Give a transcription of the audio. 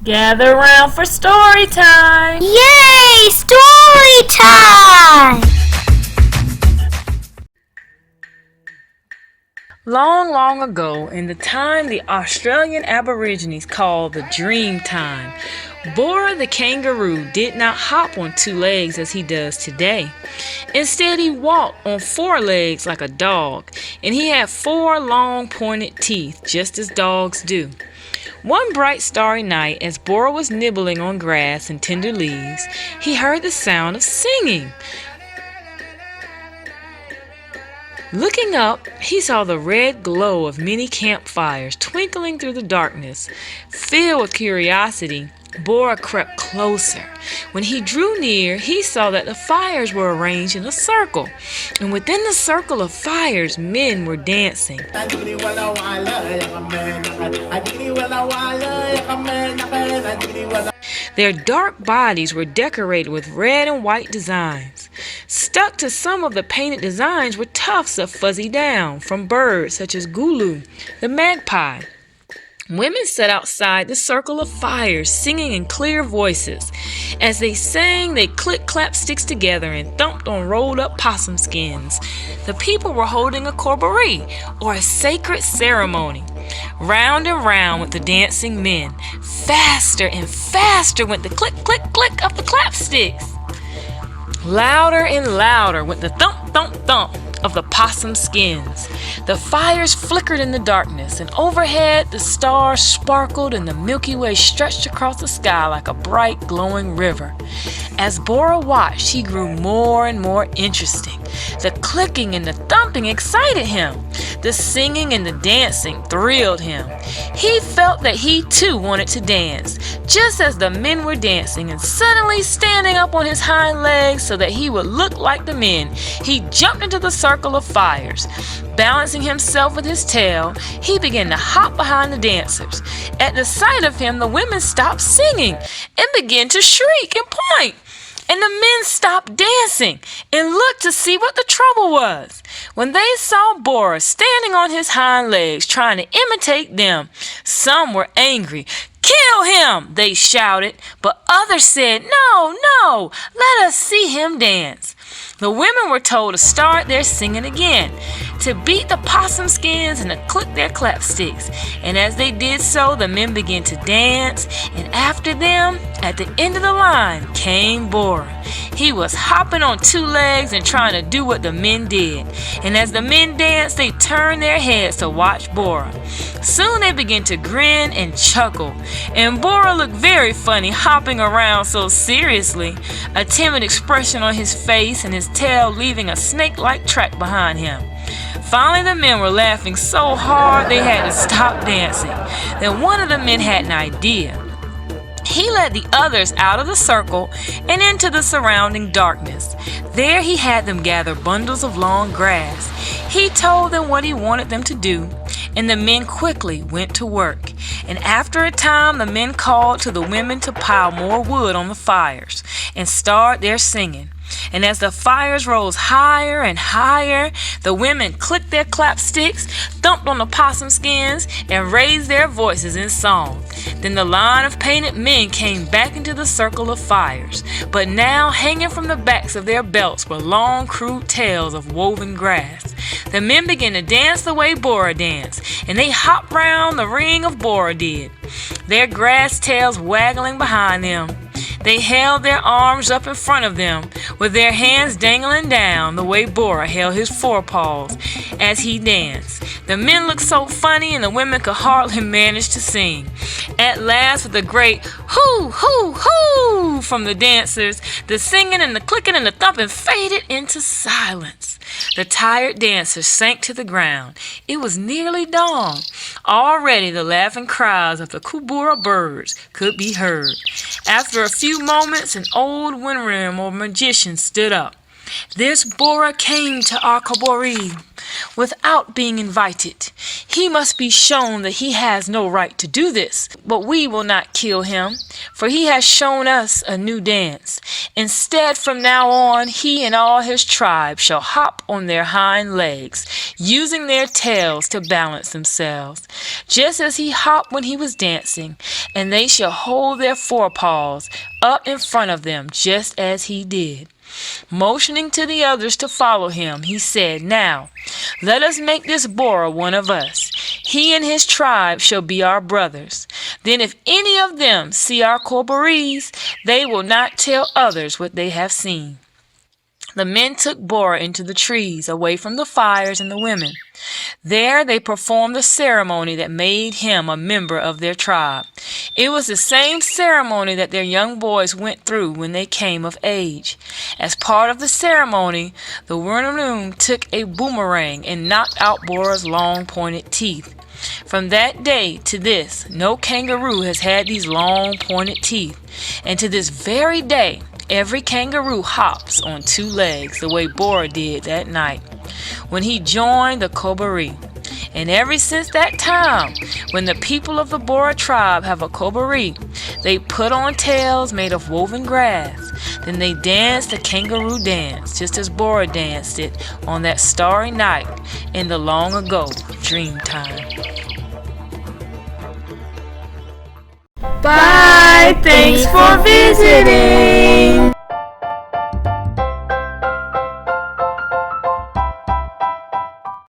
Gather round for story time! Yay! Story time! Long, long ago, in the time the Australian Aborigines called the Dream Time, Bohra the Kangaroo did not hop on two legs as he does today. Instead, he walked on four legs like a dog, and he had four long pointed teeth, just as dogs do. One bright starry night, as Bohra was nibbling on grass and tender leaves, he heard the sound of singing. Looking up, he saw the red glow of many campfires twinkling through the darkness. Filled with curiosity, Bohra crept closer. When he drew near, he saw that the fires were arranged in a circle, and within the circle of fires, men were dancing. Their dark bodies were decorated with red and white designs. Stuck to some of the painted designs were tufts of fuzzy down from birds such as Gulu, the magpie. Women sat outside the circle of fires, singing in clear voices. As they sang, they click-clapped sticks together and thumped on rolled-up possum skins. The people were holding a corboree, or a sacred ceremony. Round and round went the dancing men. Faster and faster went the click-click-click of the clapsticks. Louder and louder went the thump-thump-thump of the possum skins. The fires flickered in the darkness, and overhead the stars sparkled and the Milky Way stretched across the sky like a bright glowing river. As Bohra watched, he grew more and more interesting. The clicking and the thumping excited him. The singing and the dancing thrilled him. He felt that he too wanted to dance, just as the men were dancing, and suddenly standing up on his hind legs so that he would look like the men, he jumped into the circle of fires. Balancing himself with his tail, he began to hop behind the dancers. At the sight of him, the women stopped singing and began to shriek and point. And the men stopped dancing and looked to see what the trouble was. When they saw Bohra standing on his hind legs trying to imitate them, some were angry. "Kill him!" they shouted, but others said, No, let us see him dance." The women were told to start their singing again, to beat the possum skins and to click their clapsticks. And as they did so, the men began to dance, and after them, at the end of the line, came Bohra. He was hopping on two legs and trying to do what the men did. And as the men danced, they turned their heads to watch Bohra. Soon they began to grin and chuckle, and Bohra looked very funny hopping around so seriously, a timid expression on his face and his tail leaving a snake-like track behind him. Finally, the men were laughing so hard they had to stop dancing. Then one of the men had an idea. He led the others out of the circle and into the surrounding darkness. There he had them gather bundles of long grass. He told them what he wanted them to do, and the men quickly went to work. And after a time, the men called to the women to pile more wood on the fires and start their singing. And as the fires rose higher and higher, the women clicked their clapsticks, thumped on the possum skins, and raised their voices in song. Then the line of painted men came back into the circle of fires, but now hanging from the backs of their belts were long crude tails of woven grass. The men began to dance the way Bohra danced, and they hopped round the ring of Bohra did, their grass tails waggling behind them. They held their arms up in front of them, with their hands dangling down the way Bohra held his forepaws as he danced. The men looked so funny and the women could hardly manage to sing. At last, with a great hoo, hoo, hoo from the dancers, the singing and the clicking and the thumping faded into silence. The tired dancers sank to the ground. It was nearly dawn. Already the laughing cries of the kookooburra birds could be heard. After a few moments, an old windworm or magician stood up. "This Bohra came to our corboree without being invited. He must be shown that he has no right to do this, but we will not kill him. for he has shown us a new dance. Instead, from now on, he and all his tribe shall hop on their hind legs, using their tails to balance themselves, just as he hopped when he was dancing, and they shall hold their forepaws up in front of them, just as he did. Motioning to the others to follow him, he said, "Now, let us make this Bohra one of us. He and his tribe shall be our brothers. Then if any of them see our corborees, they will not tell others what they have seen." The men took Bohra into the trees, away from the fires and the women. There they performed the ceremony that made him a member of their tribe. It was the same ceremony that their young boys went through when they came of age. As part of the ceremony, the Wernanoon took a boomerang and knocked out Bohra's long pointed teeth. From that day to this, no kangaroo has had these long pointed teeth, and to this very day, every kangaroo hops on two legs the way Bohra did that night when he joined the corboree. And ever since that time, when the people of the Bohra tribe have a corboree, they put on tails made of woven grass. Then they dance the kangaroo dance, just as Bohra danced it on that starry night in the long ago dream time. Bye. Thanks for visiting.